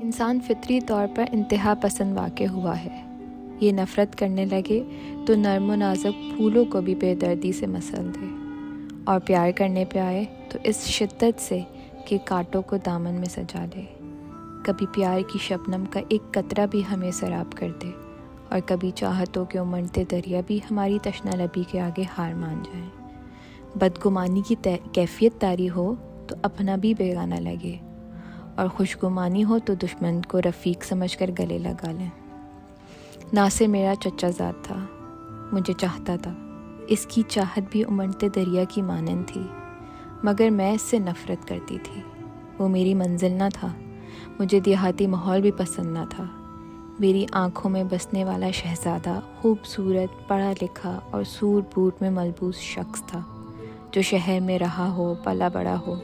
انسان فطری طور پر انتہا پسند واقع ہوا ہے۔ یہ نفرت کرنے لگے تو نرم و نازک پھولوں کو بھی بے دردی سے مسل دے، اور پیار کرنے پہ آئے تو اس شدت سے کہ کانٹوں کو دامن میں سجا لے۔ کبھی پیار کی شبنم کا ایک قطرہ بھی ہمیں سیراب کر دے، اور کبھی چاہتوں کے امنڈتے دریا بھی ہماری تشنہ لبی کے آگے ہار مان جائیں۔ بدگمانی کی کیفیت طاری ہو تو اپنا بھی بیگانہ لگے، اور خوشگمانی ہو تو دشمن کو رفیق سمجھ کر گلے لگا لیں۔ ناصر میرا چچا زاد تھا، مجھے چاہتا تھا۔ اس کی چاہت بھی امنڈتے دریا کی مانند تھی، مگر میں اس سے نفرت کرتی تھی۔ وہ میری منزل نہ تھا۔ مجھے دیہاتی ماحول بھی پسند نہ تھا۔ میری آنکھوں میں بسنے والا شہزادہ خوبصورت، پڑھا لکھا اور سوٹ بوٹ میں ملبوس شخص تھا، جو شہر میں رہا ہو، پلا بڑا ہو۔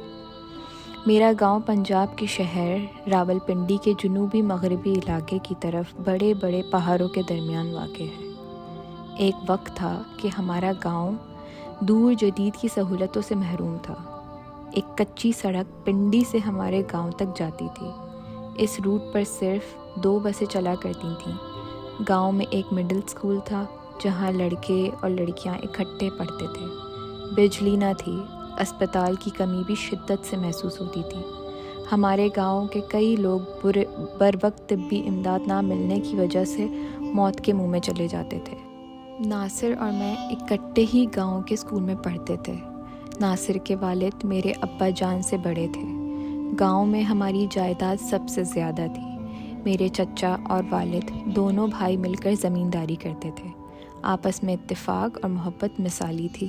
میرا گاؤں پنجاب کے شہر راول پنڈی کے جنوبی مغربی علاقے کی طرف بڑے بڑے پہاڑوں کے درمیان واقع ہے۔ ایک وقت تھا کہ ہمارا گاؤں دور جدید کی سہولتوں سے محروم تھا۔ ایک کچی سڑک پنڈی سے ہمارے گاؤں تک جاتی تھی۔ اس روٹ پر صرف 2 بسیں چلا کرتی تھیں۔ گاؤں میں ایک مڈل اسکول تھا جہاں لڑکے اور لڑکیاں اکٹھے پڑھتے تھے۔ بجلی نہ تھی، اسپتال کی کمی بھی شدت سے محسوس ہوتی تھی۔ ہمارے گاؤں کے کئی لوگ بر وقت طبی امداد نہ ملنے کی وجہ سے موت کے منہ میں چلے جاتے تھے۔ ناصر اور میں اکٹھے ہی گاؤں کے اسکول میں پڑھتے تھے۔ ناصر کے والد میرے ابا جان سے بڑے تھے۔ گاؤں میں ہماری جائیداد سب سے زیادہ تھی۔ میرے چچا اور والد دونوں بھائی مل کر زمینداری کرتے تھے۔ آپس میں اتفاق اور محبت مثالی تھی۔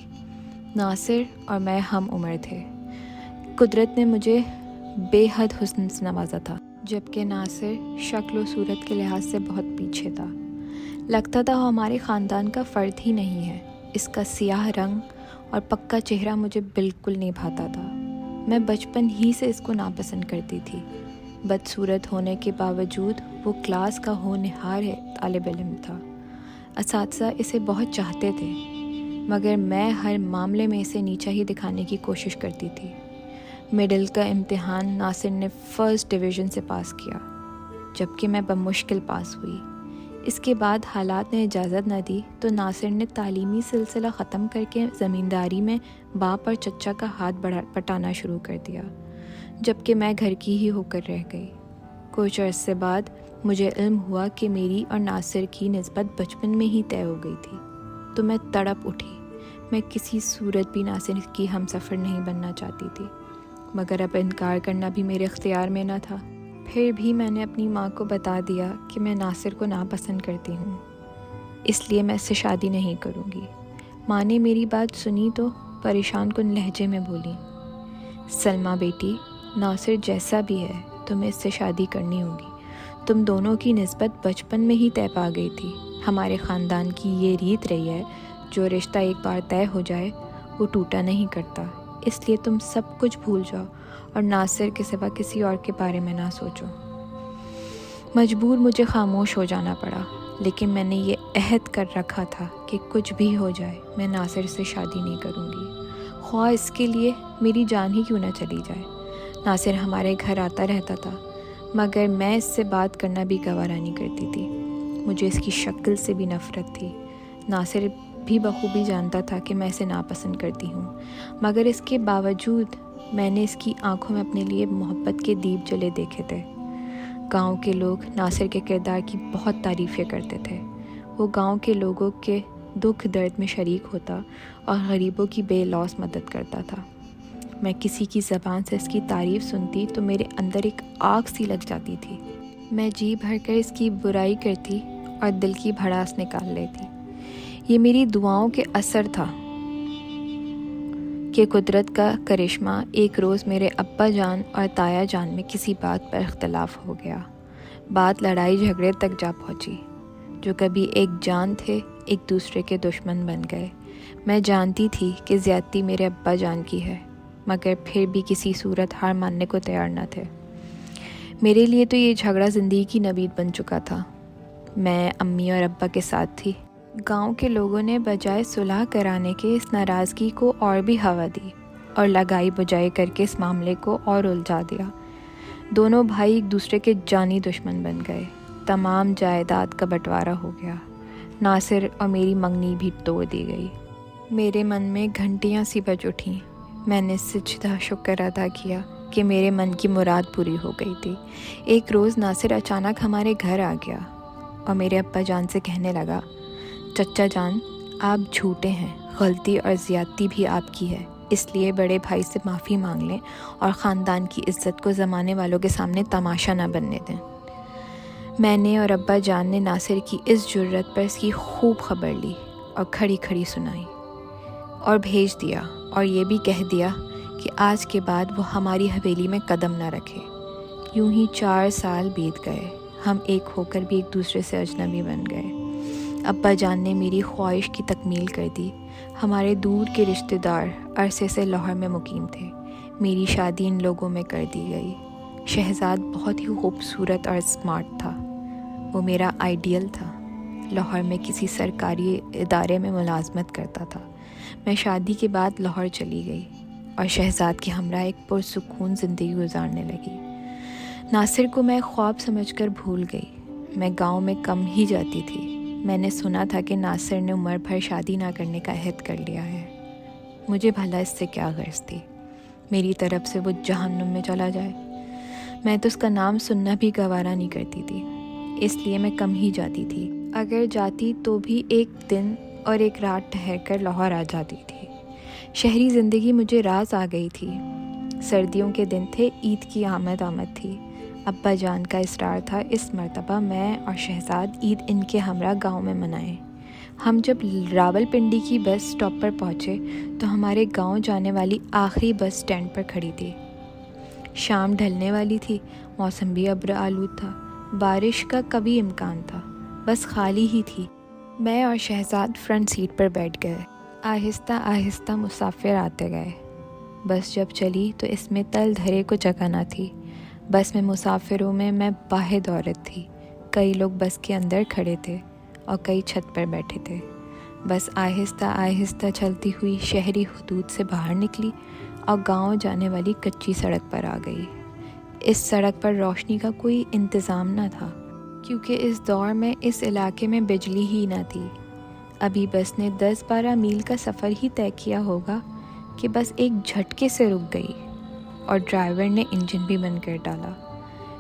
ناصر اور میں ہم عمر تھے۔ قدرت نے مجھے بے حد حسن سے نوازا تھا، جبکہ ناصر شکل و صورت کے لحاظ سے بہت پیچھے تھا۔ لگتا تھا وہ ہمارے خاندان کا فرد ہی نہیں ہے۔ اس کا سیاہ رنگ اور پکا چہرہ مجھے بالکل نہیں بھاتا تھا۔ میں بچپن ہی سے اس کو ناپسند کرتی تھی۔ بدصورت ہونے کے باوجود وہ کلاس کا ہونہار طالب علم تھا۔ اساتذہ اسے بہت چاہتے تھے، مگر میں ہر معاملے میں اسے نیچا ہی دکھانے کی کوشش کرتی تھی۔ مڈل کا امتحان ناصر نے فرسٹ ڈویژن سے پاس کیا، جبکہ میں بمشکل پاس ہوئی۔ اس کے بعد حالات نے اجازت نہ دی تو ناصر نے تعلیمی سلسلہ ختم کر کے زمینداری میں باپ اور چچا کا ہاتھ بٹانا شروع کر دیا، جبکہ میں گھر کی ہی ہو کر رہ گئی۔ کچھ عرصے بعد مجھے علم ہوا کہ میری اور ناصر کی نسبت بچپن میں ہی طے ہو گئی تھی، تو میں تڑپ اٹھی۔ میں کسی صورت بھی ناصر کی ہم سفر نہیں بننا چاہتی تھی، مگر اب انکار کرنا بھی میرے اختیار میں نہ تھا۔ پھر بھی میں نے اپنی ماں کو بتا دیا کہ میں ناصر کو ناپسند کرتی ہوں، اس لیے میں اس سے شادی نہیں کروں گی۔ ماں نے میری بات سنی تو پریشان کن لہجے میں بولی، سلمیٰ بیٹی، ناصر جیسا بھی ہے تمہیں اس سے شادی کرنی ہوگی۔ تم دونوں کی نسبت بچپن میں ہی طے پا گئی تھی۔ ہمارے خاندان کی یہ ریت رہی ہے، جو رشتہ ایک بار طے ہو جائے وہ ٹوٹا نہیں کرتا۔ اس لیے تم سب کچھ بھول جاؤ اور ناصر کے سوا کسی اور کے بارے میں نہ سوچو۔ مجبور مجھے خاموش ہو جانا پڑا، لیکن میں نے یہ عہد کر رکھا تھا کہ کچھ بھی ہو جائے میں ناصر سے شادی نہیں کروں گی، خواہ اس کے لیے میری جان ہی کیوں نہ چلی جائے۔ ناصر ہمارے گھر آتا رہتا تھا، مگر میں اس سے بات کرنا بھی گوارا نہیں کرتی تھی۔ مجھے اس کی شکل سے بھی نفرت تھی۔ ناصر بھی بخوبی جانتا تھا کہ میں اسے ناپسند کرتی ہوں، مگر اس کے باوجود میں نے اس کی آنکھوں میں اپنے لیے محبت کے دیپ جلے دیکھے تھے۔ گاؤں کے لوگ ناصر کے کردار کی بہت تعریفیں کرتے تھے۔ وہ گاؤں کے لوگوں کے دکھ درد میں شریک ہوتا اور غریبوں کی بے لوث مدد کرتا تھا۔ میں کسی کی زبان سے اس کی تعریف سنتی تو میرے اندر ایک آگ سی لگ جاتی تھی۔ میں جی بھر کر اس کی برائی کرتی اور دل کی بھڑاس نکال لیتی۔ یہ میری دعاؤں کے اثر تھا کہ قدرت کا کرشمہ ایک روز میرے ابا جان اور تایا جان میں کسی بات پر اختلاف ہو گیا۔ بات لڑائی جھگڑے تک جا پہنچی۔ جو کبھی ایک جان تھے ایک دوسرے کے دشمن بن گئے۔ میں جانتی تھی کہ زیادتی میرے ابا جان کی ہے، مگر پھر بھی کسی صورت ہار ماننے کو تیار نہ تھے۔ میرے لیے تو یہ جھگڑا زندگی کی نوید بن چکا تھا۔ میں امی اور ابا کے ساتھ تھی۔ گاؤں کے لوگوں نے بجائے صلح کرانے کے اس ناراضگی کو اور بھی ہوا دی اور لگائی بجائی کر کے اس معاملے کو اور الجھا دیا۔ دونوں بھائی ایک دوسرے کے جانی دشمن بن گئے۔ تمام جائیداد کا بٹوارا ہو گیا۔ ناصر اور میری منگنی بھی توڑ دی گئی۔ میرے من میں گھنٹیاں سی بج اٹھیں۔ میں نے سجدہ شکر ادا کیا کہ میرے من کی مراد پوری ہو گئی تھی۔ ایک روز ناصر اچانک ہمارے گھر آ گیا اور میرے ابا جان سے کہنے لگا، چچا جان آپ جھوٹے ہیں، غلطی اور زیادتی بھی آپ کی ہے، اس لیے بڑے بھائی سے معافی مانگ لیں اور خاندان کی عزت کو زمانے والوں کے سامنے تماشا نہ بننے دیں۔ میں نے اور ابا جان نے ناصر کی اس جرت پر اس کی خوب خبر لی اور کھڑی کھڑی سنائی اور بھیج دیا، اور یہ بھی کہہ دیا کہ آج کے بعد وہ ہماری حویلی میں قدم نہ رکھے۔ یوں ہی 4 سال بیت گئے، ہم ایک ہو کر بھی ایک دوسرے سے اجنبی بن گئے۔ ابا جان نے میری خواہش کی تکمیل کر دی۔ ہمارے دور کے رشتہ دار عرصے سے لاہور میں مقیم تھے۔ میری شادی ان لوگوں میں کر دی گئی۔ شہزاد بہت ہی خوبصورت اور اسمارٹ تھا۔ وہ میرا آئیڈیل تھا۔ لاہور میں کسی سرکاری ادارے میں ملازمت کرتا تھا۔ میں شادی کے بعد لاہور چلی گئی اور شہزاد کے ہمراہ ایک پرسکون زندگی گزارنے لگی۔ ناصر کو میں خواب سمجھ کر بھول گئی۔ میں گاؤں میں کم ہی جاتی تھی۔ میں نے سنا تھا کہ ناصر نے عمر بھر شادی نہ کرنے کا عہد کر لیا ہے۔ مجھے بھلا اس سے کیا غرض تھی؟ میری طرف سے وہ جہنم میں چلا جائے۔ میں تو اس کا نام سننا بھی گوارا نہیں کرتی تھی، اس لیے میں کم ہی جاتی تھی۔ اگر جاتی تو بھی ایک دن اور ایک رات ٹھہر کر لاہور آ جاتی تھی۔ شہری زندگی مجھے راز آ گئی تھی۔ سردیوں کے دن تھے، عید کی آمد تھی۔ ابا جان کا اصرار تھا اس مرتبہ میں اور شہزاد عید ان کے ہمراہ گاؤں میں منائیں۔ ہم جب راول پنڈی کی بس سٹاپ پر پہنچے تو ہمارے گاؤں جانے والی آخری بس سٹینڈ پر کھڑی تھی۔ شام ڈھلنے والی تھی، موسم بھی ابر آلود تھا، بارش کا کبھی امکان تھا، بس خالی ہی تھی۔ میں اور شہزاد فرنٹ سیٹ پر بیٹھ گئے۔ آہستہ آہستہ مسافر آتے گئے۔ بس جب چلی تو اس میں تل دھرے کو جگہ نہ تھی۔ بس میں مسافروں میں واحد عورت تھی۔ کئی لوگ بس کے اندر کھڑے تھے اور کئی چھت پر بیٹھے تھے۔ بس آہستہ آہستہ چلتی ہوئی شہری حدود سے باہر نکلی اور گاؤں جانے والی کچی سڑک پر آ گئی۔ اس سڑک پر روشنی کا کوئی انتظام نہ تھا، کیونکہ اس دور میں اس علاقے میں بجلی ہی نہ تھی۔ ابھی بس نے 10-12 میل کا سفر ہی طے کیا ہوگا کہ بس ایک جھٹکے سے رک گئی اور ڈرائیور نے انجن بھی بند کر ڈالا۔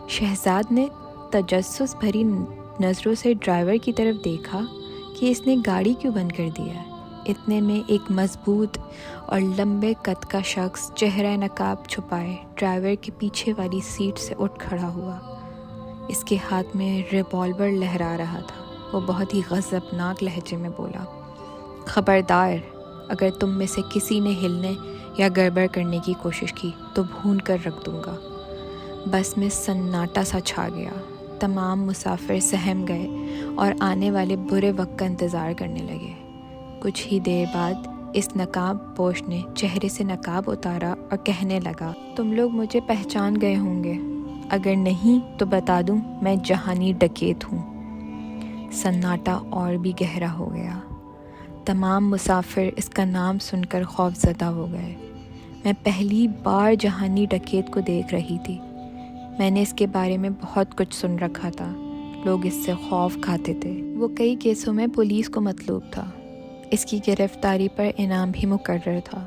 شہزاد نے تجسس بھری نظروں سے ڈرائیور کی طرف دیکھا کہ اس نے گاڑی کیوں بند کر دیا ہے۔ اتنے میں ایک مضبوط اور لمبے قد کا شخص چہرہ نقاب چھپائے ڈرائیور کے پیچھے والی سیٹ سے اٹھ کھڑا ہوا۔ اس کے ہاتھ میں ریوالور لہرا رہا تھا۔ وہ بہت ہی غضبناک لہجے میں بولا، خبردار، اگر تم میں سے کسی نے ہلنے یا گڑبڑ کرنے کی کوشش کی تو بھون کر رکھ دوں گا۔ بس میں سناٹا سا چھا گیا۔ تمام مسافر سہم گئے اور آنے والے برے وقت کا انتظار کرنے لگے۔ کچھ ہی دیر بعد اس نقاب پوش نے چہرے سے نقاب اتارا اور کہنے لگا، تم لوگ مجھے پہچان گئے ہوں گے، اگر نہیں تو بتا دوں میں جہانی ڈکیت ہوں۔ سناٹا اور بھی گہرا ہو گیا۔ تمام مسافر اس کا نام سن کر خوف زدہ ہو گئے۔ میں پہلی بار جہانی ڈکیت کو دیکھ رہی تھی۔ میں نے اس کے بارے میں بہت کچھ سن رکھا تھا۔ لوگ اس سے خوف کھاتے تھے۔ وہ کئی کیسوں میں پولیس کو مطلوب تھا۔ اس کی گرفتاری پر انعام بھی مقرر تھا،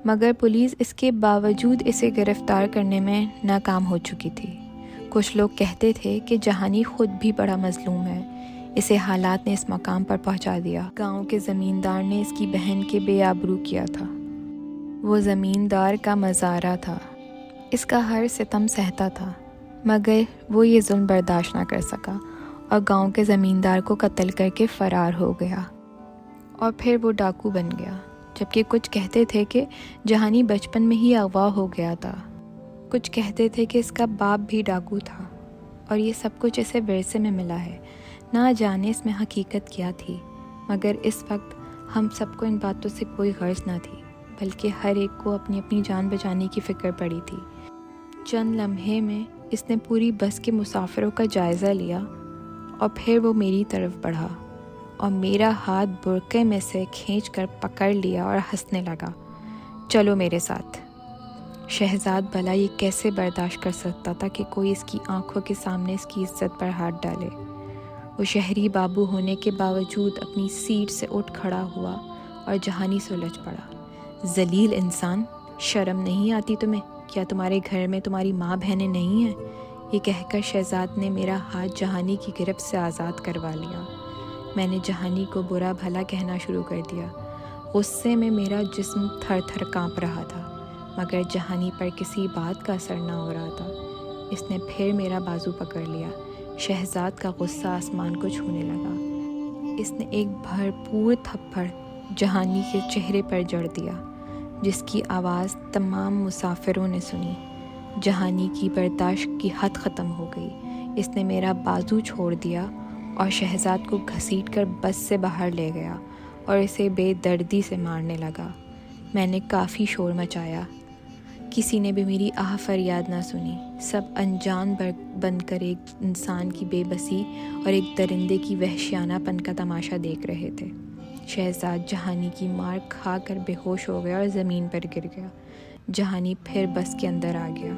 مگر پولیس اس کے باوجود اسے گرفتار کرنے میں ناکام ہو چکی تھی۔ کچھ لوگ کہتے تھے کہ جہانی خود بھی بڑا مظلوم ہے، اسے حالات نے اس مقام پر پہنچا دیا۔ گاؤں کے زمیندار نے اس کی بہن کے بے آبرو کیا تھا۔ وہ زمیندار کا مزارع تھا، اس کا ہر ستم سہتا تھا، مگر وہ یہ ظلم برداشت نہ کر سکا اور گاؤں کے زمیندار کو قتل کر کے فرار ہو گیا، اور پھر وہ ڈاکو بن گیا۔ جبکہ کچھ کہتے تھے کہ جہانی بچپن میں ہی اغوا ہو گیا تھا۔ کچھ کہتے تھے کہ اس کا باپ بھی ڈاکو تھا، اور یہ سب کچھ اسے ورثے میں ملا ہے۔ نہ جانے اس میں حقیقت کیا تھی، مگر اس وقت ہم سب کو ان باتوں سے کوئی غرض نہ تھی، بلکہ ہر ایک کو اپنی اپنی جان بچانے کی فکر پڑی تھی۔ چند لمحے میں اس نے پوری بس کے مسافروں کا جائزہ لیا اور پھر وہ میری طرف بڑھا اور میرا ہاتھ برقعے میں سے کھینچ کر پکڑ لیا اور ہنسنے لگا، چلو میرے ساتھ۔ شہزاد بھلا یہ کیسے برداشت کر سکتا تھا کہ کوئی اس کی آنکھوں کے سامنے اس کی عزت پر ہاتھ ڈالے؟ وہ شہری بابو ہونے کے باوجود اپنی سیٹ سے اٹھ کھڑا ہوا اور جہانی سے الجھ پڑا۔ ذلیل انسان، شرم نہیں آتی تمہیں؟ کیا تمہارے گھر میں تمہاری ماں بہنیں نہیں ہیں؟ یہ کہہ کر شہزاد نے میرا ہاتھ جہانی کی گرفت سے آزاد کروا لیا۔ میں نے جہانی کو برا بھلا کہنا شروع کر دیا۔ غصے میں میرا جسم تھر تھر کانپ رہا تھا، مگر جہانی پر کسی بات کا اثر نہ ہو رہا تھا۔ اس نے پھر میرا بازو پکڑ لیا۔ شہزاد کا غصہ آسمان کو چھونے لگا۔ اس نے ایک بھرپور تھپڑ جہانی کے چہرے پر جڑ دیا، جس کی آواز تمام مسافروں نے سنی۔ جہانی کی برداشت کی حد ختم ہو گئی۔ اس نے میرا بازو چھوڑ دیا اور شہزاد کو گھسیٹ کر بس سے باہر لے گیا اور اسے بے دردی سے مارنے لگا۔ میں نے کافی شور مچایا، کسی نے بھی میری آہ فریاد نہ سنی۔ سب انجان بن کر ایک انسان کی بے بسی اور ایک درندے کی وحشیانہ پن کا تماشا دیکھ رہے تھے۔ شہزاد جہانی کی مار کھا کر بے ہوش ہو گیا اور زمین پر گر گیا۔ جہانی پھر بس کے اندر آ گیا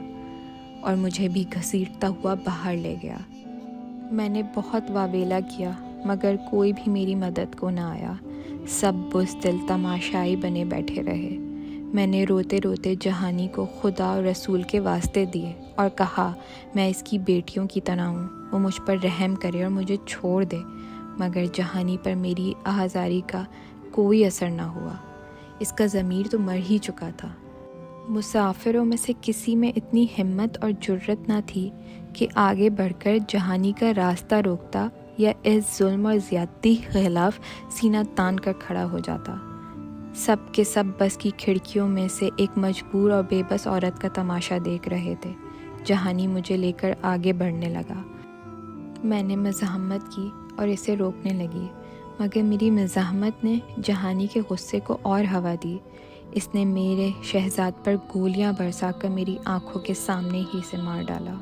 اور مجھے بھی گھسیٹتا ہوا باہر لے گیا۔ میں نے بہت واویلا کیا، مگر کوئی بھی میری مدد کو نہ آیا۔ سب بزدل تماشائی بنے بیٹھے رہے۔ میں نے روتے روتے جہانی کو خدا اور رسول کے واسطے دیے اور کہا میں اس کی بیٹیوں کی طرح ہوں، وہ مجھ پر رحم کرے اور مجھے چھوڑ دے، مگر جہانی پر میری آہذاری کا کوئی اثر نہ ہوا۔ اس کا ضمیر تو مر ہی چکا تھا۔ مسافروں میں سے کسی میں اتنی ہمت اور جرأت نہ تھی کہ آگے بڑھ کر جہانی کا راستہ روکتا یا اس ظلم اور زیادتی کے خلاف سینہ تان کر کھڑا ہو جاتا۔ سب کے سب بس کی کھڑکیوں میں سے ایک مجبور اور بے بس عورت کا تماشا دیکھ رہے تھے۔ جہانی مجھے لے کر آگے بڑھنے لگا۔ میں نے مزاحمت کی اور اسے روکنے لگی، مگر میری مزاحمت نے جہانی کے غصے کو اور ہوا دی۔ اس نے میرے شہزاد پر گولیاں برسا کر میری آنکھوں کے سامنے ہی سے مار ڈالا۔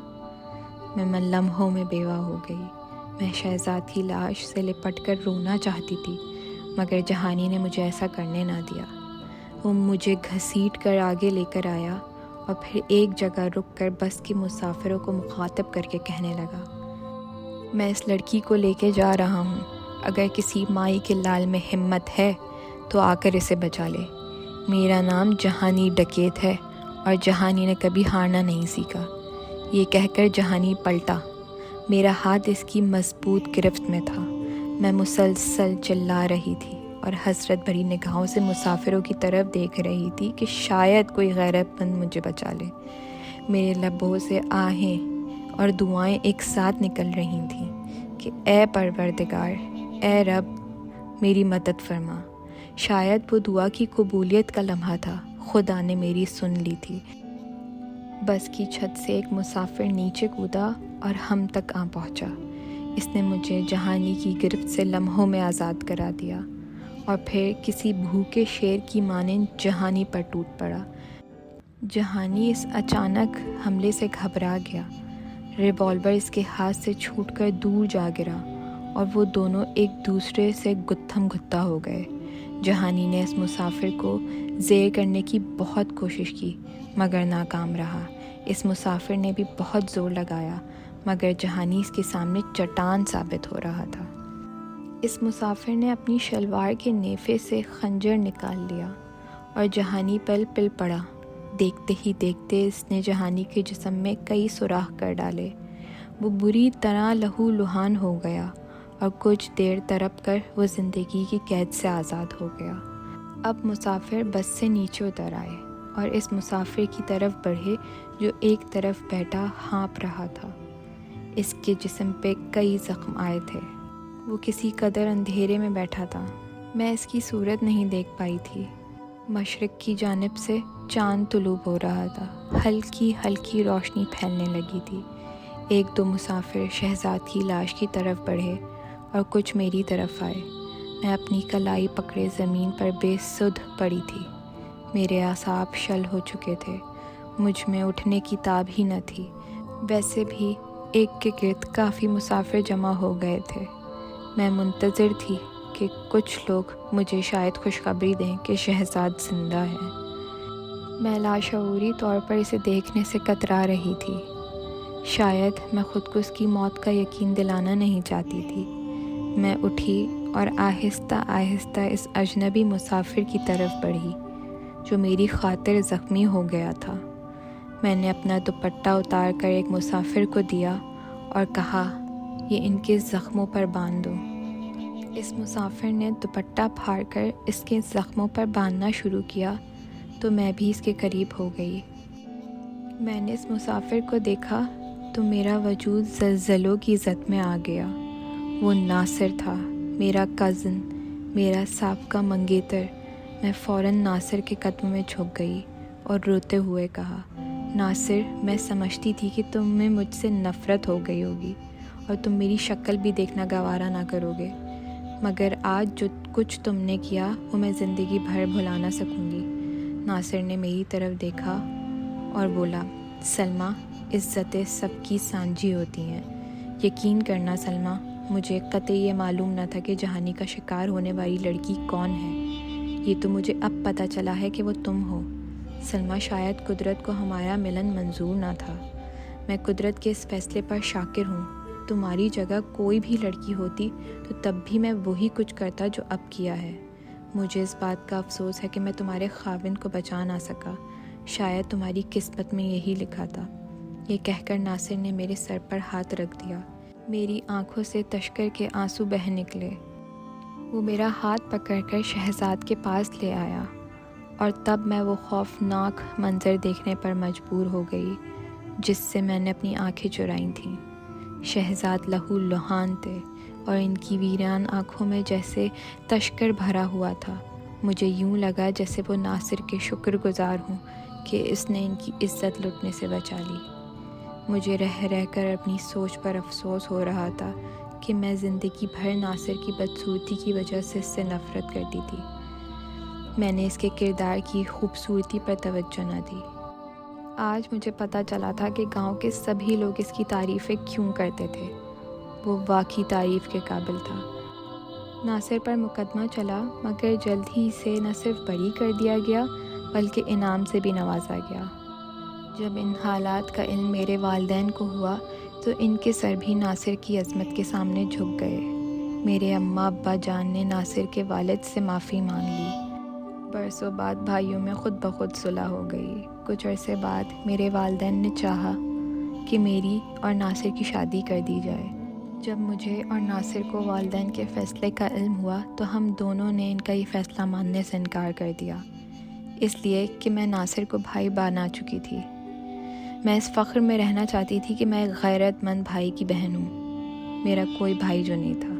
میں لمحوں میں بیوہ ہو گئی۔ میں شہزاد کی لاش سے لپٹ کر رونا چاہتی تھی، مگر جہانی نے مجھے ایسا کرنے نہ دیا۔ وہ مجھے گھسیٹ کر آگے لے کر آیا اور پھر ایک جگہ رک کر بس کے مسافروں کو مخاطب کر کے کہنے لگا، میں اس لڑکی کو لے کے جا رہا ہوں، اگر کسی مائی کے لال میں ہمت ہے تو آ کر اسے بچا لے۔ میرا نام جہانی ڈکیت ہے اور جہانی نے کبھی ہارنا نہیں سیکھا۔ یہ کہہ کر جہانی پلٹا۔ میرا ہاتھ اس کی مضبوط گرفت میں تھا۔ میں مسلسل چلا رہی تھی اور حسرت بھری نگاہوں سے مسافروں کی طرف دیکھ رہی تھی کہ شاید کوئی غیرت مند مجھے بچا لے۔ میرے لبوں سے آہیں اور دعائیں ایک ساتھ نکل رہی تھیں کہ اے پروردگار، اے رب، میری مدد فرما۔ شاید وہ دعا کی قبولیت کا لمحہ تھا۔ خدا نے میری سن لی تھی۔ بس کی چھت سے ایک مسافر نیچے کودا اور ہم تک آ پہنچا۔ اس نے مجھے جہانی کی گرفت سے لمحوں میں آزاد کرا دیا اور پھر کسی بھوکے شیر کی مانند جہانی پر ٹوٹ پڑا۔ جہانی اس اچانک حملے سے گھبرا گیا۔ ریوالور اس کے ہاتھ سے چھوٹ کر دور جا گرا اور وہ دونوں ایک دوسرے سے گتھم گتھا ہو گئے۔ جہانی نے اس مسافر کو زیر کرنے کی بہت کوشش کی، مگر ناکام رہا۔ اس مسافر نے بھی بہت زور لگایا، مگر جہانی اس کے سامنے چٹان ثابت ہو رہا تھا۔ اس مسافر نے اپنی شلوار کے نیفے سے خنجر نکال لیا اور جہانی پل پل پڑا۔ دیکھتے ہی دیکھتے اس نے جہانی کے جسم میں کئی سوراخ کر ڈالے۔ وہ بری طرح لہو لہان ہو گیا اور کچھ دیر تڑپ کر وہ زندگی کی قید سے آزاد ہو گیا۔ اب مسافر بس سے نیچے اتر آئے اور اس مسافر کی طرف بڑھے جو ایک طرف بیٹھا ہانپ رہا تھا۔ اس کے جسم پہ کئی زخم آئے تھے۔ وہ کسی قدر اندھیرے میں بیٹھا تھا۔ میں اس کی صورت نہیں دیکھ پائی تھی۔ مشرق کی جانب سے چاند طلوع ہو رہا تھا۔ ہلکی ہلکی روشنی پھیلنے لگی تھی۔ ایک دو مسافر شہزاد کی لاش کی طرف بڑھے اور کچھ میری طرف آئے۔ میں اپنی کلائی پکڑے زمین پر بے سدھ پڑی تھی۔ میرے اعصاب شل ہو چکے تھے۔ مجھ میں اٹھنے کی تاب ہی نہ تھی۔ ویسے بھی ایک کے گرد کافی مسافر جمع ہو گئے تھے۔ میں منتظر تھی کہ کچھ لوگ مجھے شاید خوشخبری دیں کہ شہزاد زندہ ہے۔ میں لاشعوری طور پر اسے دیکھنے سے کترا رہی تھی۔ شاید میں خود کو اس کی موت کا یقین دلانا نہیں چاہتی تھی۔ میں اٹھی اور آہستہ آہستہ اس اجنبی مسافر کی طرف بڑھی جو میری خاطر زخمی ہو گیا تھا۔ میں نے اپنا دوپٹہ اتار کر ایک مسافر کو دیا اور کہا، یہ ان کے زخموں پر باندھ دو۔ اس مسافر نے دوپٹہ پھاڑ کر اس کے زخموں پر باندھنا شروع کیا تو میں بھی اس کے قریب ہو گئی۔ میں نے اس مسافر کو دیکھا تو میرا وجود زلزلوں کی زد میں آ گیا۔ وہ ناصر تھا، میرا کزن، میرا سابقہ منگیتر۔ میں فوراً ناصر کے قدموں میں جھک گئی اور روتے ہوئے کہا، ناصر، میں سمجھتی تھی کہ تمہیں مجھ سے نفرت ہو گئی ہوگی اور تم میری شکل بھی دیکھنا گوارا نہ کرو گے، مگر آج جو کچھ تم نے کیا وہ میں زندگی بھر بھلا نہ سکوں گی۔ ناصر نے میری طرف دیکھا اور بولا، سلمیٰ، عزتیں سب کی سانجھی ہوتی ہیں۔ یقین کرنا سلمیٰ، مجھے قطعی یہ معلوم نہ تھا کہ جہانی کا شکار ہونے والی لڑکی کون ہے۔ یہ تو مجھے اب پتہ چلا ہے کہ وہ تم ہو۔ سلمیٰ، شاید قدرت کو ہمارا ملن منظور نہ تھا۔ میں قدرت کے اس فیصلے پر شاکر ہوں۔ تمہاری جگہ کوئی بھی لڑکی ہوتی تو تب بھی میں وہی کچھ کرتا جو اب کیا ہے۔ مجھے اس بات کا افسوس ہے کہ میں تمہارے خاوند کو بچا نہ سکا۔ شاید تمہاری قسمت میں یہی لکھا تھا۔ یہ کہہ کر ناصر نے میرے سر پر ہاتھ رکھ دیا۔ میری آنکھوں سے تشکر کے آنسو بہہ نکلے۔ وہ میرا ہاتھ پکڑ کر شہزاد کے پاس لے آیا اور تب میں وہ خوفناک منظر دیکھنے پر مجبور ہو گئی جس سے میں نے اپنی آنکھیں چرائیں تھیں۔ شہزاد لہو لہان تھے اور ان کی ویران آنکھوں میں جیسے تشکر بھرا ہوا تھا۔ مجھے یوں لگا جیسے وہ ناصر کے شکر گزار ہوں کہ اس نے ان کی عزت لٹنے سے بچا لی۔ مجھے رہ رہ کر اپنی سوچ پر افسوس ہو رہا تھا کہ میں زندگی بھر ناصر کی بدصورتی کی وجہ سے اس سے نفرت کرتی تھی۔ میں نے اس کے کردار کی خوبصورتی پر توجہ نہ دی۔ آج مجھے پتہ چلا تھا کہ گاؤں کے سبھی لوگ اس کی تعریفیں کیوں کرتے تھے۔ وہ واقعی تعریف کے قابل تھا۔ ناصر پر مقدمہ چلا مگر جلد ہی اسے نہ صرف بری کر دیا گیا بلکہ انعام سے بھی نوازا گیا۔ جب ان حالات کا علم میرے والدین کو ہوا تو ان کے سر بھی ناصر کی عظمت کے سامنے جھک گئے۔ میرے اماں ابا جان نے ناصر کے والد سے معافی مانگ لی۔ برسوں بعد بھائیوں میں خود بخود صلح ہو گئی۔ کچھ عرصے بعد میرے والدین نے چاہا کہ میری اور ناصر کی شادی کر دی جائے۔ جب مجھے اور ناصر کو والدین کے فیصلے کا علم ہوا تو ہم دونوں نے ان کا یہ فیصلہ ماننے سے انکار کر دیا، اس لیے کہ میں ناصر کو بھائی بنا چکی تھی۔ میں اس فخر میں رہنا چاہتی تھی کہ میں ایک غیرت مند بھائی کی بہن ہوں۔ میرا کوئی بھائی جو نہیں تھا۔